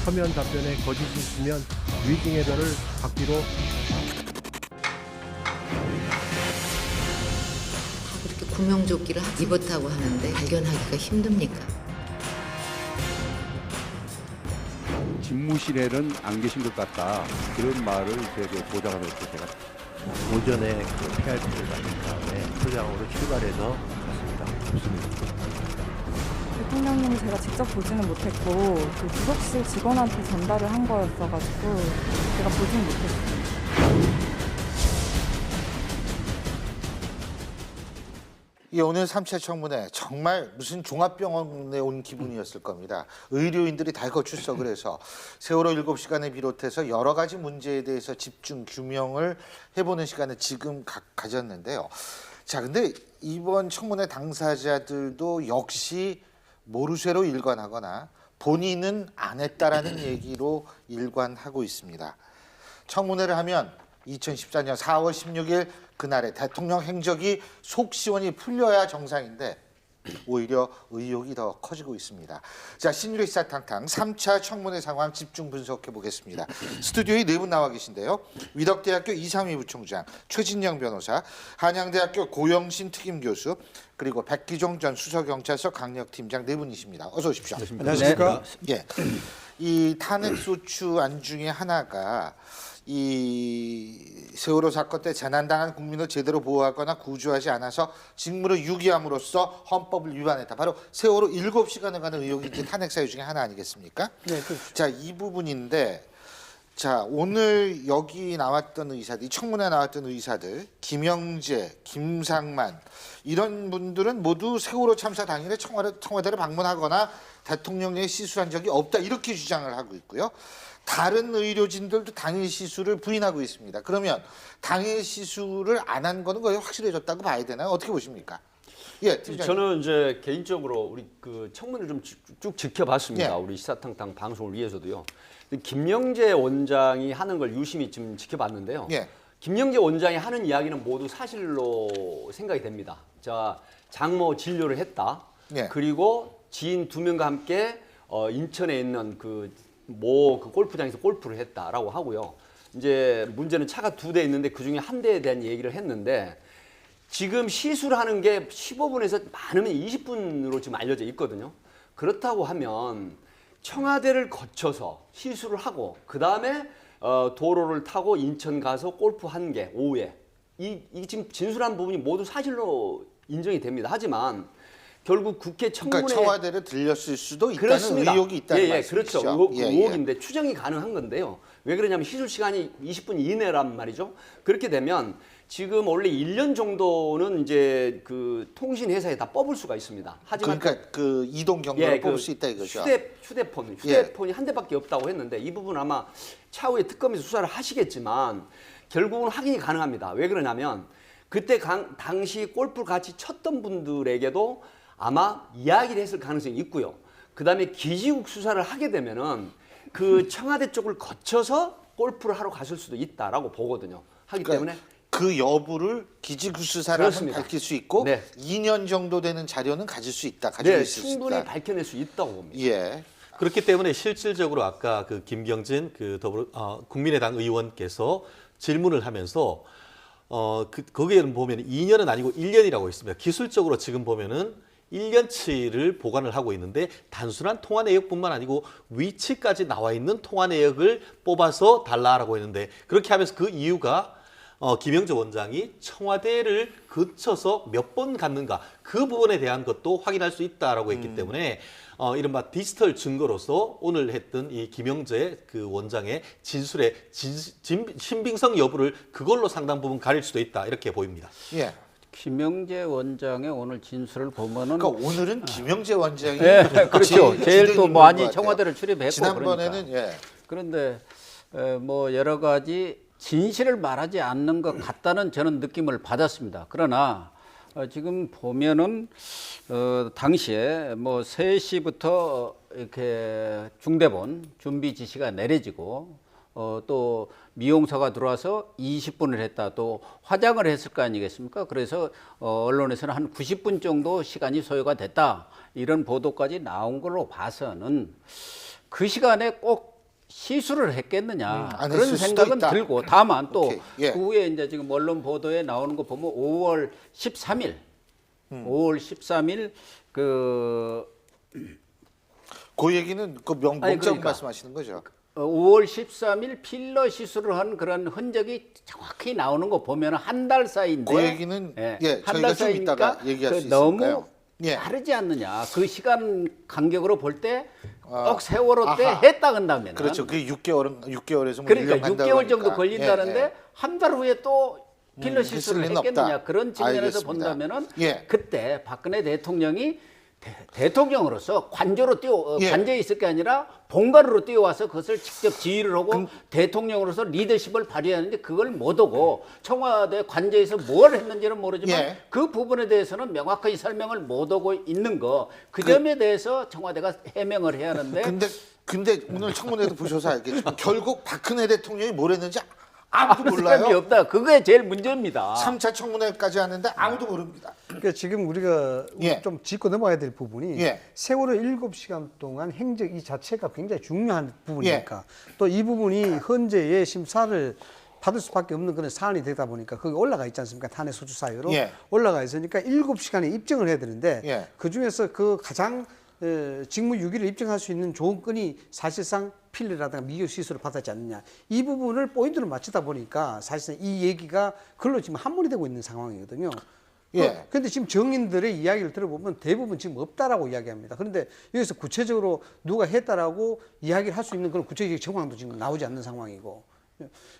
서면 답변에 거짓이 있으면 위증 해별을 받기로. 그렇게 구명조끼를 입었다고 하는데 발견하기가 힘듭니까? 집무실에는 안 계신 것 같다. 그런 말을 제가 보장하면서 제가 오전에 PRP를 받은 다음에 포장으로 출발해서 갔습니다. 대통령님을 제가 직접 보지는 못했고 그 부속실 직원한테 전달을 한 거였어가지고 제가 보지는 못했어요. 예, 오늘 3차 청문회 정말 무슨 종합병원에 온 기분이었을 겁니다. 의료인들이 달거 출석을 해서 세월호 7시간을 비롯해서 여러 가지 문제에 대해서 집중 규명을 해보는 시간을 지금 가졌는데요. 자, 근데 이번 청문회 당사자들도 역시 모르쇠로 일관하거나 본인은 안 했다라는 얘기로 일관하고 있습니다. 청문회를 하면 2014년 4월 16일 그날의 대통령 행적이 속 시원히 풀려야 정상인데 오히려 의혹이 더 커지고 있습니다. 자, 신유리 사탕탕 3차 청문회 상황 집중 분석해 보겠습니다. 스튜디오에 네 분 나와 계신데요. 위덕대학교 이상미 부총장, 최진영 변호사, 한양대학교 고영신 특임교수, 그리고 백기종 전 수서경찰서 강력팀장 네 분이십니다. 어서 오십시오. 안녕하십니까? 예, 이 탄핵소추 안 중에 하나가 이 세월호 사건 때 재난당한 국민을 제대로 보호하거나 구조하지 않아서 직무를 유기함으로써 헌법을 위반했다. 바로 세월호 7시간에 관한 의혹이 이제 탄핵 사유 중에 하나 아니겠습니까? 네, 그렇죠. 자, 이 부분인데, 자, 오늘 여기 나왔던 의사들, 이 청문회에 나왔던 의사들, 김영재, 김상만 이런 분들은 모두 세월호 참사 당일에 청와대를 방문하거나 대통령에 시술한 적이 없다 이렇게 주장을 하고 있고요. 다른 의료진들도 당일 시술을 부인하고 있습니다. 그러면 당일 시술을 안 한 거는 거의 확실해졌다고 봐야 되나요? 어떻게 보십니까? 예, 팀장님. 저는 이제 개인적으로 우리 그 청문회를 좀 쭉 지켜봤습니다. 예. 우리 시사탕탕 방송을 위해서도요. 김영재 원장이 하는 걸 유심히 좀 지켜봤는데요. 예. 김영재 원장이 하는 이야기는 모두 사실로 생각이 됩니다. 자, 장모 진료를 했다. 예. 그리고 지인 2명과 함께 인천에 있는 그 골프장에서 골프를 했다라고 하고요. 이제 문제는 차가 2대 있는데 그 중에 한 대에 대한 얘기를 했는데 지금 시술하는 게 15분에서 많으면 20분으로 지금 알려져 있거든요. 그렇다고 하면 청와대를 거쳐서 시술을 하고 그 다음에 도로를 타고 인천 가서 골프 한 개 오후에 이 지금 진술한 부분이 모두 사실로 인정이 됩니다. 하지만 결국 국회 청문회 그러니까 청와대를 들렸을 수도 있다는 그렇습니다. 의혹이 있다는 그렇죠. 말씀이시죠? 의혹인데 추정이 가능한 건데요. 왜 그러냐면 시술 시간이 20분 이내란 말이죠. 그렇게 되면 지금 원래 1년 정도는 이제 그 통신 회사에 다 뽑을 수가 있습니다. 하지만 그러니까 그 이동 경로를 뽑을 수 있다 이거죠. 휴대폰이 한 대밖에 없다고 했는데 이 부분 아마 차후에 특검에서 수사를 하시겠지만 결국은 확인이 가능합니다. 왜 그러냐면 그때 당시 골프를 같이 쳤던 분들에게도 아마 이야기를 했을 가능성이 있고요. 그다음에 기지국 수사를 하게 되면은 그 청와대 쪽을 거쳐서 골프를 하러 갔을 수도 있다라고 보거든요. 하기 때문에 그 여부를 기지국 수사라면 그렇습니다. 밝힐 수 있고 네. 2년 정도 되는 자료는 가질 수 있다. 가지고 네, 있을 수 충분히 있다. 밝혀낼 수 있다고 봅니다. 예. 그렇기 때문에 실질적으로 아까 그 김경진 국민의당 의원께서 질문을 하면서 거기에는 보면 2년은 아니고 1년이라고 있습니다. 기술적으로 지금 보면은 1년치를 보관을 하고 있는데 단순한 통화 내역뿐만 아니고 위치까지 나와 있는 통화 내역을 뽑아서 달라라고 했는데 그렇게 하면서 그 이유가 김영재 원장이 청와대를 거쳐서 몇 번 갔는가 그 부분에 대한 것도 확인할 수 있다라고 했기 때문에 이른바 디지털 증거로서 오늘 했던 이 김영재 그 원장의 진술의 신빙성 여부를 그걸로 상당 부분 가릴 수도 있다 이렇게 보입니다. 예. 김영재 원장의 오늘 진술을 보면은 그러니까 오늘은 김영재 원장이 예, 그렇죠. 제일 또 주된 많이 인물인 것 청와대를 같아요. 출입했고 지난번에는 그러니까. 예. 그런데 뭐 여러 가지 진실을 말하지 않는 것 같다는 저는 느낌을 받았습니다. 그러나 지금 보면은 당시에 뭐 3시부터 이렇게 중대본 준비 지시가 내려지고 또 미용사가 들어와서 20분을 했다. 또 화장을 했을 거 아니겠습니까? 그래서 언론에서는 한 90분 정도 시간이 소요가 됐다. 이런 보도까지 나온 걸로 봐서는 그 시간에 꼭 시술을 했겠느냐 안 그런 했을 수도 생각은 있다. 들고 다만 또 오케이. 예. 그 후에 이제 지금 언론 보도에 나오는 거 보면 5월 13일, 5월 13일 그 얘기는 그 아니, 명목적 그러니까. 말씀하시는 거죠? 5월 13일 필러 시술을 한 그런 흔적이 정확히 나오는 거 보면 한 달 사이인데 그 얘기는 한 저희가 달 좀 이따가 사이니까 얘기할 수 너무 있을까요? 예. 다르지 않느냐. 그 시간 간격으로 볼 때 아, 꼭 세월호 때 아하. 했다 한다면 그렇죠. 그게 6개월에서 뭐 그러니까 1년 간다고 6개월 정도 하니까. 걸린다는데 예, 예. 한 달 후에 또 필러 했을 시술을 리는 했겠느냐. 없다. 그런 측면에서 알겠습니다. 본다면은 예. 그때 박근혜 대통령이 대통령으로서 관저로 예. 관저에 있을 게 아니라 본관으로 뛰어와서 그것을 직접 지휘를 하고 대통령으로서 리더십을 발휘하는데 그걸 못하고 청와대 관저에서 뭘 했는지는 모르지만 예. 그 부분에 대해서는 명확하게 설명을 못하고 있는 거 그 점에 대해서 청와대가 해명을 해야 하는데 근데 오늘 청문회도 보셔서 알겠지만 결국 박근혜 대통령이 뭘 했는지 아무도 아무 사람이 몰라요. 없다. 그게 제일 문제입니다. 3차 청문회까지 하는데 아무도 모릅니다. 그러니까 지금 우리가 예. 좀 짚고 넘어가야 될 부분이 예. 세월호 7시간 동안 행적 이 자체가 굉장히 중요한 예. 부분이니까 또 이 부분이 헌재의 심사를 받을 수밖에 없는 그런 사안이 되다 보니까 거기 올라가 있지 않습니까? 탄핵 소추 사유로 예. 올라가 있으니까 7시간에 입증을 해야 되는데 예. 그중에서 그 가장 직무유기를 입증할 수 있는 조건이 사실상 필러라든가 미용 시술을 받았지 않느냐. 이 부분을 포인트를 맞추다 보니까 사실상 이 얘기가 그걸로 지금 한문이 되고 있는 상황이거든요. 예. 그런데 지금 정인들의 이야기를 들어보면 대부분 지금 없다라고 이야기합니다. 그런데 여기서 구체적으로 누가 했다라고 이야기를 할 수 있는 그런 구체적인 정황도 지금 나오지 않는 상황이고.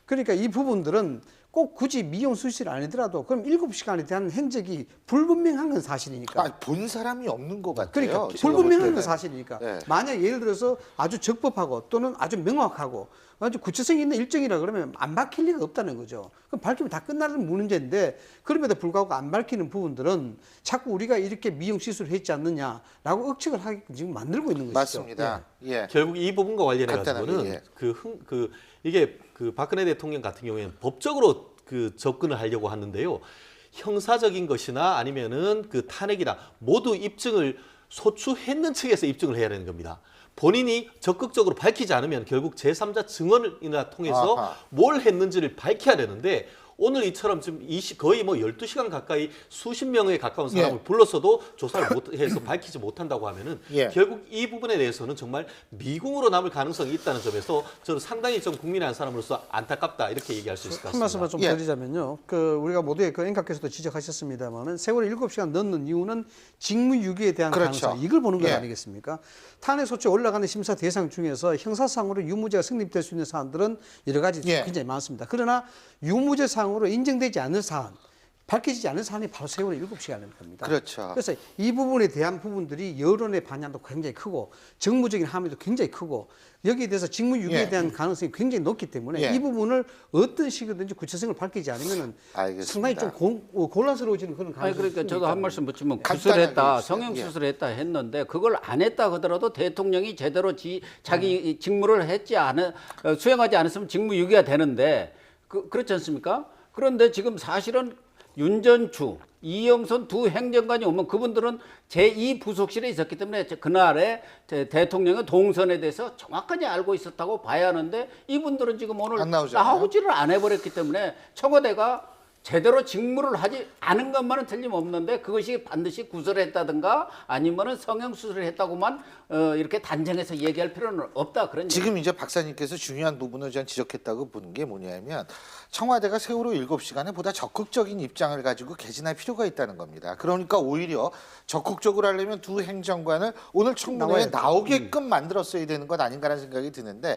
그러니까 이 부분들은 꼭 굳이 미용 수술이 아니더라도 그럼 7시간에 대한 행적이 불분명한 건 사실이니까. 본 사람이 없는 것 같아요. 그러니까 제가 볼 불분명한 때는. 건 사실이니까. 네. 만약 예를 들어서 아주 적법하고 또는 아주 명확하고 아주 구체성 있는 일정이라 그러면 안 밝힐 리가 없다는 거죠. 그럼 밝히면 다 끝나는 문제인데 그럼에도 불구하고 안 밝히는 부분들은 자꾸 우리가 이렇게 미용 시술을 했지 않느냐라고 억측을 하게 지금 만들고 있는 것이죠. 맞습니다. 예. 결국 이 부분과 관련해 간단하게, 가지고는 예. 이게 그 박근혜 대통령 같은 경우에는 법적으로 그 접근을 하려고 하는데요. 형사적인 것이나 아니면은 그 탄핵이나 모두 입증을 소추했는 측에서 입증을 해야 되는 겁니다. 본인이 적극적으로 밝히지 않으면 결국 제3자 증언이나 통해서 아하. 뭘 했는지를 밝혀야 되는데 오늘 이처럼 지금 거의 뭐 12시간 가까이 수십 명에 가까운 사람을 예. 불렀어도 조사를 못해서 밝히지 못한다고 하면은 예. 결국 이 부분에 대해서는 정말 미궁으로 남을 가능성이 있다는 점에서 저는 상당히 좀 국민의 한 사람으로서 안타깝다 이렇게 얘기할 수 있을 것 한 같습니다. 말씀만 좀 예. 드리자면요. 그 우리가 모두의 그 앵커께서도 지적하셨습니다만은 세월이 7시간 넣는 이유는 직무유기에 대한 그렇죠. 가능성 이걸 보는 것 예. 아니겠습니까? 탄핵 소추에 올라가는 심사 대상 중에서 형사상으로 유무죄가 성립될 수 있는 사안들은 여러 가지 예. 굉장히 많습니다. 그러나 유무죄상으로 인정되지 않는 사안, 밝혀지지 않은 사안이 바로 세월의 7시간인 겁니다. 그렇죠. 그래서 이 부분에 대한 부분들이 여론의 반향도 굉장히 크고 정무적인 함의도 굉장히 크고 여기에 대해서 직무유기에 예. 대한 가능성이 굉장히 높기 때문에 예. 이 부분을 어떤 식이든지 구체성을 밝히지 않으면은 알겠습니다. 상당히 좀 곤란스러워지는 그런 아니 가능성이 그러니까 저도 한 말씀 붙이면 간단하게 구술했다, 해주세요. 성형 예. 수술했다 했는데 그걸 안 했다 하더라도 대통령이 제대로 자기 직무를 수행하지 않았으면 직무유기가 되는데 그렇지 않습니까? 그런데 지금 사실은 윤전추, 이영선 두 행정관이 오면 그분들은 제2부속실에 있었기 때문에 그날에 대통령의 동선에 대해서 정확하게 알고 있었다고 봐야 하는데 이분들은 지금 오늘 안 나오잖아요. 나오지를 안 해버렸기 때문에 청와대가 제대로 직무를 하지 않은 것만은 틀림없는데 그것이 반드시 구술했다든가 아니면은 성형수술을 했다고만 이렇게 단정해서 얘기할 필요는 없다. 그런 지금 이제 박사님께서 중요한 부분을 전 지적했다고 보는 게 뭐냐면 청와대가 세월호 7시간에 보다 적극적인 입장을 가지고 개진할 필요가 있다는 겁니다. 그러니까 오히려 적극적으로 하려면 두 행정관을 오늘 청문회에 나오게끔 만들었어야 되는 것 아닌가라는 생각이 드는데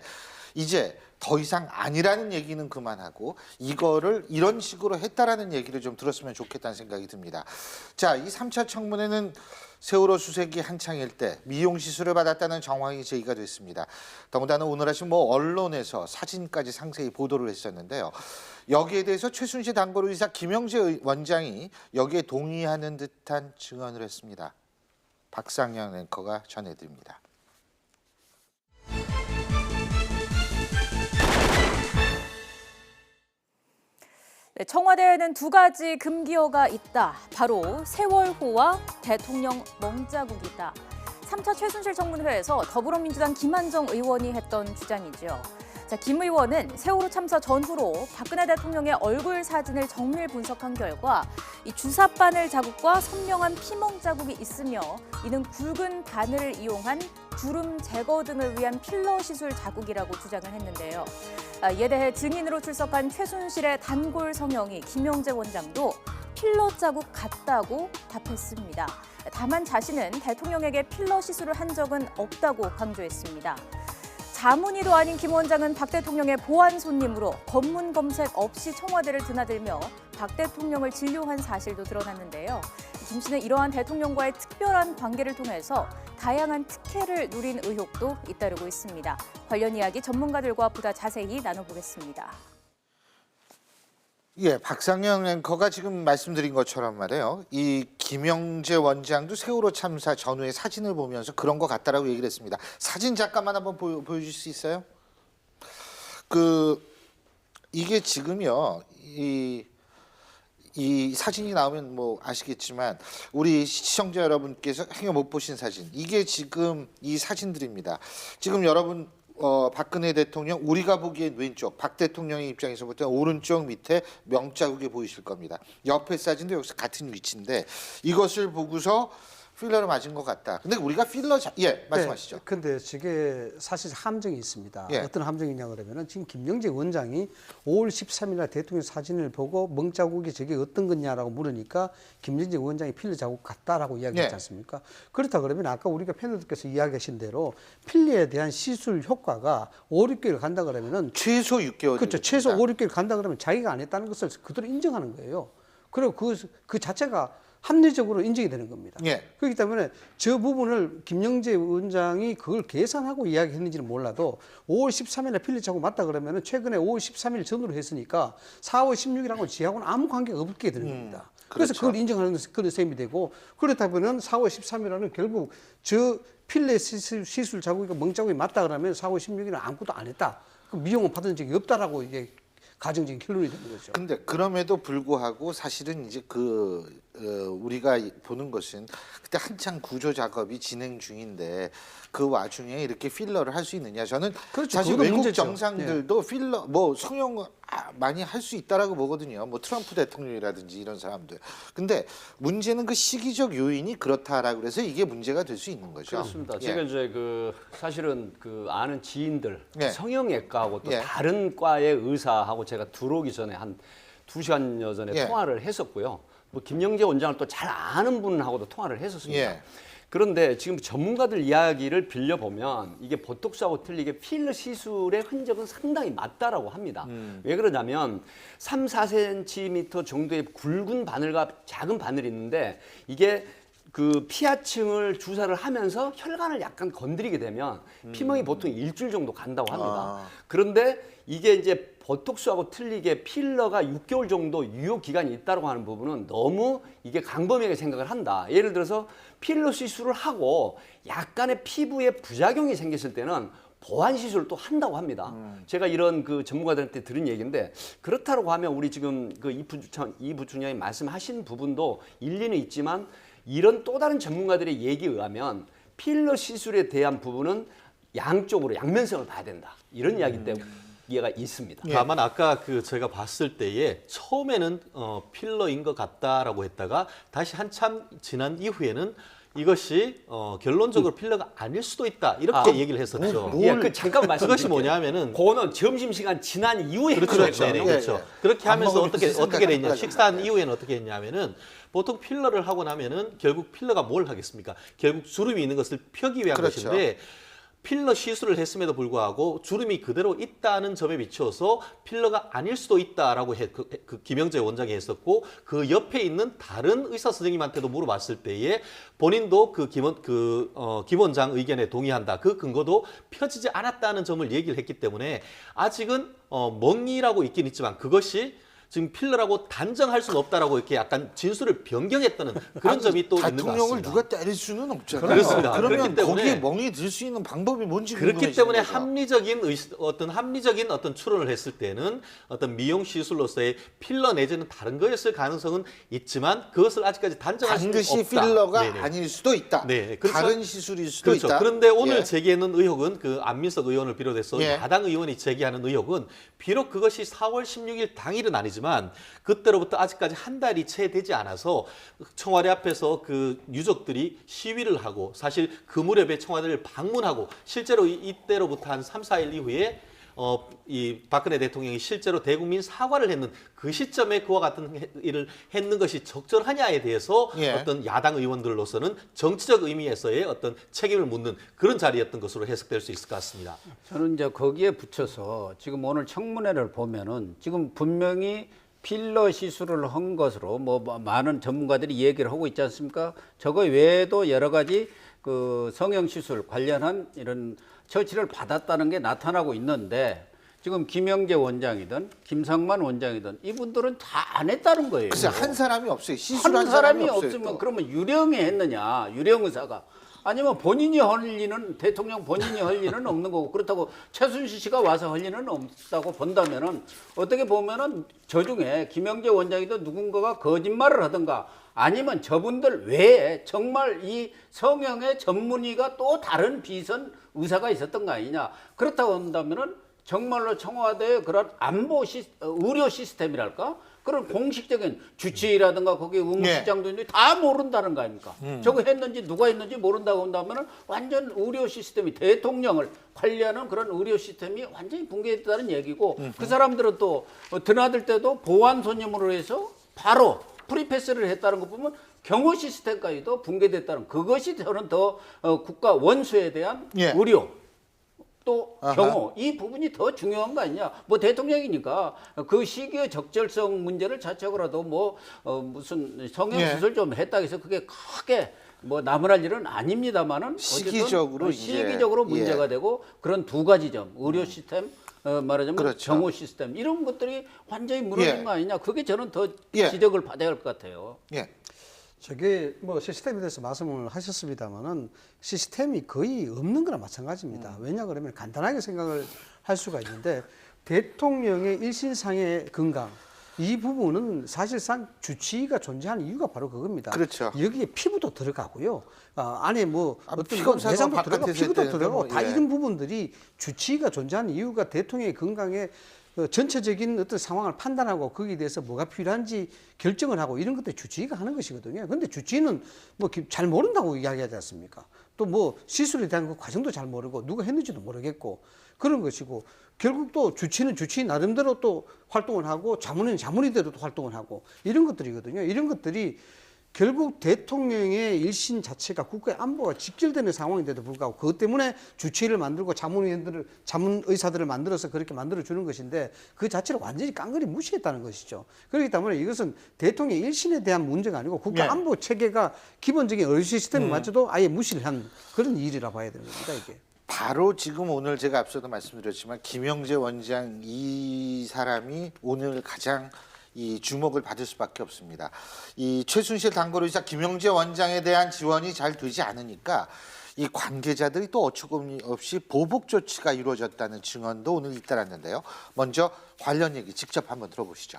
이제 더 이상 아니라는 얘기는 그만하고 이거를 이런 식으로 했다라는 얘기를 좀 들었으면 좋겠다는 생각이 듭니다. 자, 이 3차 청문회는 세월호 수색이 한창일 때 미용 시술을 받았다는 정황이 제기가 됐습니다. 더군다나 오늘 아침 언론에서 사진까지 상세히 보도를 했었는데요. 여기에 대해서 최순실 단골 의사 김영재 원장이 여기에 동의하는 듯한 증언을 했습니다. 박상영 앵커가 전해드립니다. 네, 청와대에는 두 가지 금기어가 있다. 바로 세월호와 대통령 멍자국이다. 3차 최순실 청문회에서 더불어민주당 김한정 의원이 했던 주장이죠. 자, 김 의원은 세월호 참사 전후로 박근혜 대통령의 얼굴 사진을 정밀 분석한 결과 이 주사 바늘 자국과 선명한 피멍 자국이 있으며 이는 굵은 바늘을 이용한 주름 제거 등을 위한 필러 시술 자국이라고 주장을 했는데요. 이에 대해 증인으로 출석한 최순실의 단골 성형이 김영재 원장도 필러 자국 같다고 답했습니다. 다만 자신은 대통령에게 필러 시술을 한 적은 없다고 강조했습니다. 자문의도 아닌 김 원장은 박 대통령의 보안 손님으로 검문 검색 없이 청와대를 드나들며 박 대통령을 진료한 사실도 드러났는데요. 김 씨는 이러한 대통령과의 특별한 관계를 통해서 다양한 특혜를 누린 의혹도 잇따르고 있습니다. 관련 이야기 전문가들과 보다 자세히 나눠보겠습니다. 예, 박상영 앵커가 지금 말씀드린 것처럼 말이에요. 이 김영재 원장도 세월호 참사 전후의 사진을 보면서 그런 것 같다라고 얘기를 했습니다. 사진 잠깐만 한번 보여줄 수 있어요? 이게 지금요, 이 사진이 나오면 뭐 아시겠지만 우리 시청자 여러분께서 행여 못 보신 사진, 이게 지금 이 사진들입니다. 지금 여러분 박근혜 대통령, 우리가 보기엔 왼쪽, 박 대통령의 입장에서 볼 때 오른쪽 밑에 명자국이 보이실 겁니다. 옆에 사진도 여기서 같은 위치인데 이것을 보고서 필러를 맞은 것 같다. 근데 우리가 말씀하시죠. 네, 근데 저게 사실 함정이 있습니다. 예. 어떤 함정이냐 그러면은 지금 김영재 원장이 5월 13일 날 대통령 사진을 보고 멍자국이 저게 어떤 거냐라고 물으니까 김영재 원장이 필러 자국 같다라고 이야기했지 예. 않습니까? 그렇다 그러면 아까 우리가 패널들께서 이야기하신 대로 필러에 대한 시술 효과가 5, 6개월 간다 그러면은 최소 6개월. 그렇죠. 최소 5, 6개월 간다 그러면 자기가 안 했다는 것을 그대로 인정하는 거예요. 그리고 그 자체가 합리적으로 인정이 되는 겁니다. 예. 그렇기 때문에 저 부분을 김영재 원장이 그걸 계산하고 이야기했는지는 몰라도 5월 13일에 필러 자국 맞다 그러면은 최근에 5월 13일 전후로 했으니까 4월 16일하고 지하고는 아무 관계가 없게 되는 겁니다. 그래서 그렇죠. 그걸 인정하는 그런 셈이 되고 그렇다 보면 4월 13일에는 결국 저 필러 시술 자국이 멍자국이 맞다 그러면 4월 16일은 아무것도 안 했다. 그 미용은 받은 적이 없다라고 이게 가정적인 결론이 되는 거죠. 근데 그럼에도 불구하고 사실은 이제 우리가 보는 것은 그때 한창 구조 작업이 진행 중인데 그 와중에 이렇게 필러를 할 수 있느냐? 저는 그렇죠. 사실 그것도 외국 문제죠. 정상들도 필러 뭐 성형 많이 할 수 있다라고 보거든요. 뭐 트럼프 대통령이라든지 이런 사람들. 근데 문제는 그 시기적 요인이 그렇다라고 그래서 이게 문제가 될 수 있는 거죠. 그렇습니다. 예. 제가 이제 사실은 아는 지인들 예. 성형외과하고 또 예. 다른 과의 의사하고 제가 들어오기 전에 한 2시간여 전에 예. 통화를 했었고요. 뭐 김영재 원장을 또 잘 아는 분하고도 통화를 했었습니다. 예. 그런데 지금 전문가들 이야기를 빌려보면 이게 보톡스하고 틀리게 필러 시술의 흔적은 상당히 맞다라고 합니다. 왜 그러냐면 3, 4cm 정도의 굵은 바늘과 작은 바늘이 있는데 이게 그 피하층을 주사를 하면서 혈관을 약간 건드리게 되면 피멍이 보통 일주일 정도 간다고 합니다. 그런데 이게 이제 보톡스하고 틀리게 필러가 6개월 정도 유효 기간이 있다고 하는 부분은 너무 이게 강범위하게 생각을 한다. 예를 들어서 필러 시술을 하고 약간의 피부에 부작용이 생겼을 때는 보완 시술을 또 한다고 합니다. 제가 이런 전문가들한테 들은 얘기인데 그렇다고 하면 우리 지금 이 부총장이 말씀하신 부분도 일리는 있지만 이런 또 다른 전문가들의 얘기에 의하면 필러 시술에 대한 부분은 양쪽으로 양면성을 봐야 된다. 이런 이야기 때문에 이해가 있습니다. 다만 아까 제가 봤을 때에 처음에는 필러인 것 같다라고 했다가 다시 한참 지난 이후에는 이것이 결론적으로 필러가 아닐 수도 있다 이렇게 얘기를 했었죠. 예, 잠깐 말씀드릴게요. 그것이 뭐냐면은 그거는 점심시간 지난 이후에 그렇죠. 했거든요. 그렇죠. 예. 그렇게 밥 하면서 먹으면서 어떻게 됐냐? 생각하다가 식사한 이후에는 어떻게 했냐면은 보통 필러를 하고 나면은 결국 필러가 뭘 하겠습니까? 결국 주름이 있는 것을 펴기 위한 그렇죠. 것인데 필러 시술을 했음에도 불구하고 주름이 그대로 있다는 점에 비추어서 필러가 아닐 수도 있다라고 김영재 원장이 했었고 그 옆에 있는 다른 의사 선생님한테도 물어봤을 때에 본인도 김 원장 의견에 동의한다. 그 근거도 펴지지 않았다는 점을 얘기를 했기 때문에 아직은 멍이라고 있긴 있지만 그것이 지금 필러라고 단정할 수는 없다라고 이렇게 약간 진술을 변경했다는 그런 점이 또 있는 것 대통령을 같습니다. 누가 때릴 수는 없잖아요. 그렇습니다. 그러면 그렇기 때문에 거기에 멍이 들 수 있는 방법이 뭔지 그렇기 궁금해지는 때문에 거죠. 합리적인 어떤 추론을 했을 때는 어떤 미용 시술로서의 필러 내지는 다른 거였을 가능성은 있지만 그것을 아직까지 단정할 수는 없다. 반드시 필러가 네네. 아닐 수도 있다. 네, 그렇죠. 다른 시술일 수도 그렇죠. 있다. 그런데 오늘 예. 제기하는 의혹은 그 안민석 의원을 비롯해서 예. 야당 의원이 제기하는 의혹은 비록 그것이 4월 16일 당일은 아니지만 그때로부터 아직까지 한 달이 채 되지 않아서 청와대 앞에서 그 유족들이 시위를 하고 사실 그 무렵에 청와대를 방문하고 실제로 이때로부터 한 3, 4일 이후에 이 박근혜 대통령이 실제로 대국민 사과를 했는 그 시점에 그와 같은 일을 했는 것이 적절하냐에 대해서 예. 어떤 야당 의원들로서는 정치적 의미에서의 어떤 책임을 묻는 그런 자리였던 것으로 해석될 수 있을 것 같습니다. 저는 이제 거기에 붙여서 지금 오늘 청문회를 보면은 지금 분명히 필러 시술을 한 것으로 뭐 많은 전문가들이 얘기를 하고 있지 않습니까? 저거 외에도 여러 가지 그 성형 시술 관련한 이런 처치를 받았다는 게 나타나고 있는데 지금 김영재 원장이든 김상만 원장이든 이분들은 다 안 했다는 거예요. 글쎄 한 사람이 없어요. 시술한 한 사람이 없어요, 없으면 또. 그러면 유령이 했느냐, 유령 의사가. 아니면 본인이 할 리는, 대통령 본인이 할 리는 없는 거고, 그렇다고 최순실 씨가 와서 할 리는 없다고 본다면은 어떻게 보면은 저 중에 김영재 원장이든 누군가가 거짓말을 하든가 아니면 저분들 외에 정말 이 성형의 전문의가 또 다른 비선 의사가 있었던 거 아니냐. 그렇다고 한다면은 정말로 청와대의 그런 의료 시스템이랄까? 그런 공식적인 주치의라든가 거기 의무실장도 있는데 다 모른다는 거 아닙니까? 저거 했는지 누가 했는지 모른다고 한다면 완전 의료 시스템이 대통령을 관리하는 그런 의료 시스템이 완전히 붕괴됐다는 얘기고 그 사람들은 또 드나들 때도 보안 손님으로 해서 바로 프리패스를 했다는 거 보면 경호 시스템까지도 붕괴됐다는 그것이 저는 더 국가 원수에 대한 예. 의료 또 아하. 경호 이 부분이 더 중요한 거 아니냐. 뭐 대통령이니까 그 시기의 적절성 문제를 자책으로도 뭐 무슨 성형수술 좀 했다 해서 그게 크게 뭐 나무랄 일은 아닙니다만은 시기적으로 시기적으로 이제, 문제가 예. 되고 그런 두 가지 점 의료 시스템 말하자면 그렇죠. 경호 시스템 이런 것들이 완전히 무너진 예. 거 아니냐. 그게 저는 더 예. 지적을 받아야 할 것 같아요. 예. 저게 뭐 시스템에 대해서 말씀을 하셨습니다만은 시스템이 거의 없는 거나 마찬가지입니다. 왜냐 그러면 간단하게 생각을 할 수가 있는데 대통령의 일신상의 건강 이 부분은 사실상 주치의가 존재하는 이유가 바로 그겁니다. 그렇죠. 여기에 피부도 들어가고요. 안에 뭐 어떤 피검사도 내장도 들어가고 바깥에서 피부도 했다는데 들어가고 뭐, 다 예. 이런 부분들이 주치의가 존재하는 이유가 대통령의 건강에 전체적인 어떤 상황을 판단하고 거기에 대해서 뭐가 필요한지 결정을 하고 이런 것들 주치의가 하는 것이거든요. 근데 주치의는 뭐 잘 모른다고 이야기하지 않습니까? 또 뭐 시술에 대한 그 과정도 잘 모르고 누가 했는지도 모르겠고 그런 것이고 결국 또 주치의는 주치의 나름대로 또 활동을 하고 자문위는 자문위대로 또 활동을 하고 이런 것들이거든요. 이런 것들이 결국 대통령의 일신 자체가 국가의 안보와 직결되는 상황인데도 불구하고 그것 때문에 주치의를 만들고 자문위원들을 자문 의사들을 만들어서 그렇게 만들어 주는 것인데 그 자체를 완전히 깡그리 무시했다는 것이죠. 그렇기 때문에 이것은 대통령 일신에 대한 문제가 아니고 국가 네. 안보 체계가 기본적인 의료 시스템에 맞춰도 아예 무시를 한 그런 일이라 봐야 되는 겁니다. 이게. 바로 지금 오늘 제가 앞서도 말씀드렸지만 김영재 원장 이 사람이 오늘 가장 이 주목을 받을 수밖에 없습니다. 이 최순실 단거로이사 김영재 원장에 대한 지원이 잘 되지 않으니까 이 관계자들이 또 어처구니 없이 보복 조치가 이루어졌다는 증언도 오늘 잇따랐는데요. 먼저 관련 얘기 직접 한번 들어보시죠.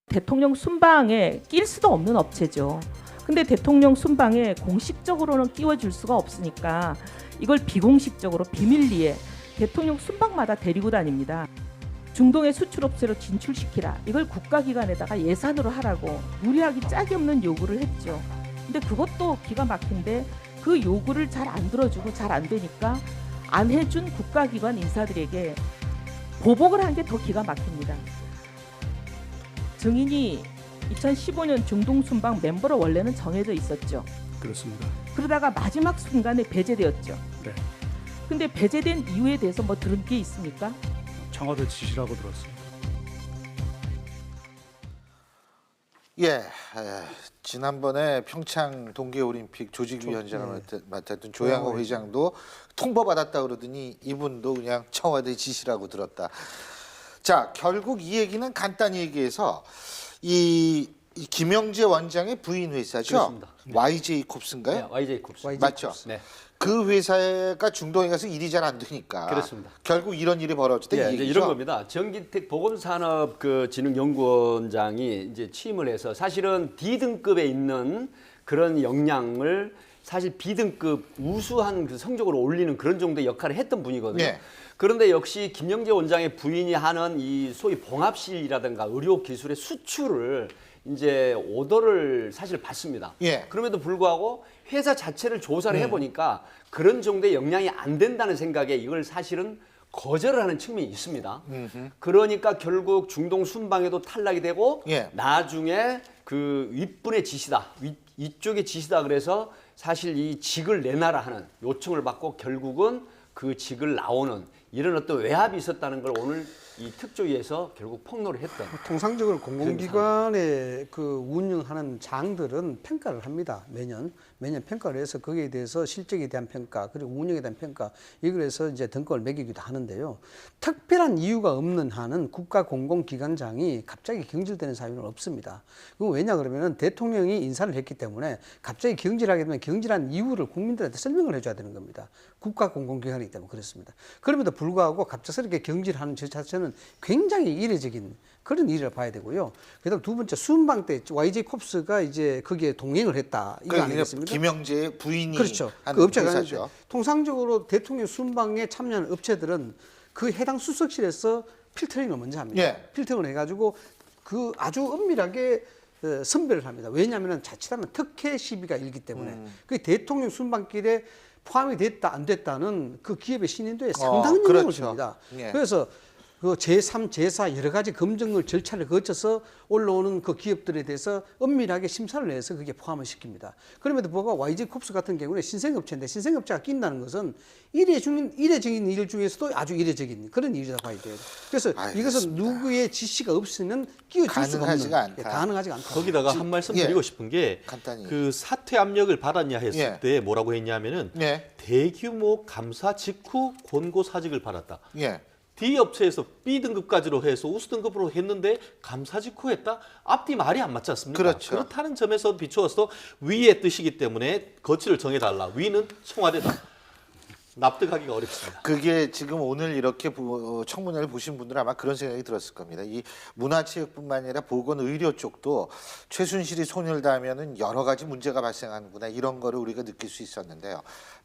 대통령 순방에 낄 수도 없는 업체죠. 근데 대통령 순방에 공식적으로는 끼워줄 수가 없으니까 이걸 비공식적으로 비밀리에 대통령 순방마다 데리고 다닙니다. 중동의 수출업체로 진출시키라. 이걸 국가기관에다가 예산으로 하라고 무리하기 짝이 없는 요구를 했죠. 근데 그것도 기가 막힌데 그 요구를 잘 안 들어주고 잘 안 되니까 안 해준 국가기관 인사들에게 보복을 한 게 더 기가 막힙니다. 증인이 2015년 중동 순방 멤버로 원래는 정해져 있었죠. 그렇습니다. 그러다가 마지막 순간에 배제되었죠. 네. 근데 배제된 이유에 대해서 뭐 들은 게 있습니까? 청와대 지시라고 들었습니다. 예, 지난번에 평창 동계올림픽 조직위원장을 맡았던 조양호 회장도 통보받았다 그러더니 이분도 그냥 청와대 지시라고 들었다. 자, 결국 이 얘기는 간단히 얘기해서 이 김영재 원장의 부인 회사죠. 그렇습니다. YJ 콥스인가요? 네, YJ 콥스. 맞죠? 네. 그 회사가 중동에 가서 일이 잘 안 되니까 그렇습니다. 결국 이런 일이 벌어졌다 이 예, 이제 얘기죠. 이런 겁니다. 정기택 보건산업 그 진흥연구원장이 이제 취임을 해서 사실은 D등급에 있는 그런 역량을 사실 B등급 우수한 그 성적으로 올리는 그런 정도의 역할을 했던 분이거든요. 예. 그런데 역시 김영재 원장의 부인이 하는 이 소위 봉합실이라든가 의료 기술의 수출을 이제 오더를 사실 받습니다. 예. 그럼에도 불구하고 회사 자체를 조사를 해보니까 그런 정도의 역량이 안 된다는 생각에 이걸 사실은 거절을 하는 측면이 있습니다. 그러니까 결국 중동 순방에도 탈락이 되고 예. 나중에 그 윗분의 지시다, 이쪽의 지시다 그래서 사실 이 직을 내놔라 하는 요청을 받고 결국은 그 직을 나오는 이런 어떤 외압이 있었다는 걸 오늘 이 특조위에서 결국 폭로를 했던. 통상적으로 공공기관의 그 운영하는 장들은 평가를 합니다. 매년 평가를 해서 거기에 대해서 실적에 대한 평가 그리고 운영에 대한 평가 이걸 해서 이제 등급을 매기기도 하는데요. 특별한 이유가 없는 한은 국가 공공기관장이 갑자기 경질되는 사유는 없습니다. 그건 왜냐 그러면은 대통령이 인사를 했기 때문에 갑자기 경질하게 되면 경질한 이유를 국민들한테 설명을 해줘야 되는 겁니다. 국가 공공기관이기 때문에 그렇습니다. 그럼에도 불구하고 갑작스럽게 경질하는 저 자체는 굉장히 이례적인 그런 일을 봐야 되고요. 그다음 두 번째 순방 때 YJ 콥스가 이제 거기에 동행을 했다 이거 아니겠습니까? 김영재의 부인이 그렇죠. 한 그 업체가 회사죠. 아니죠. 통상적으로 대통령 순방에 참여하는 업체들은 그 해당 수석실에서 필터링을 먼저 합니다. 예. 필터링을 해가지고 그 아주 은밀하게 선별을 합니다. 왜냐하면 자칫하면 특혜 시비가 일기 때문에 그 대통령 순방길에 포함이 됐다 안 됐다는 그 기업의 신인도에 상당한 영향을 그렇죠. 줍니다. 예. 그래서 그 제3, 제4 여러 가지 검증을 절차를 거쳐서 올라오는 그 기업들에 대해서 은밀하게 심사를 해서 그게 포함을 시킵니다. 그럼에도 불구하고 YG 콥스 같은 경우는 신생업체인데 신생업체가 낀다는 것은 이례적인 일 중에서도 아주 이례적인 그런 일이라고 봐야 돼요. 그래서 알겠습니다. 이것은 누구의 지시가 없으면 끼워줄 수가 가능하지가 없는 않다. 가능하지가 않다. 거기다가 한 말씀 예. 드리고 싶은 게 간단히. 그 사퇴 압력을 받았냐 했을 예. 때 뭐라고 했냐면은 예. 대규모 감사 직후 권고 사직을 받았다. 예. D 업체에서 B 등급까지로 해서 우수 등급으로 했는데 감사 직후 했다? 앞뒤 말이 안 맞지 않습니까? 그렇죠. 그렇다는 점에서 비추어서 위의 뜻이기 때문에 거치를 정해달라. 위는 청와대다. 납득하기가 어렵습니다. 그게 지금 오늘 이렇게 청문회를 보신 분들은 아마 그런 생각이 들었을 겁니다. 이 문화체육뿐만 아니라 보건의료 쪽도 최순실이 손을 닿으면은 여러 가지 문제가 발생하는구나 이런 거를 우리가 느낄 수 있었는데요.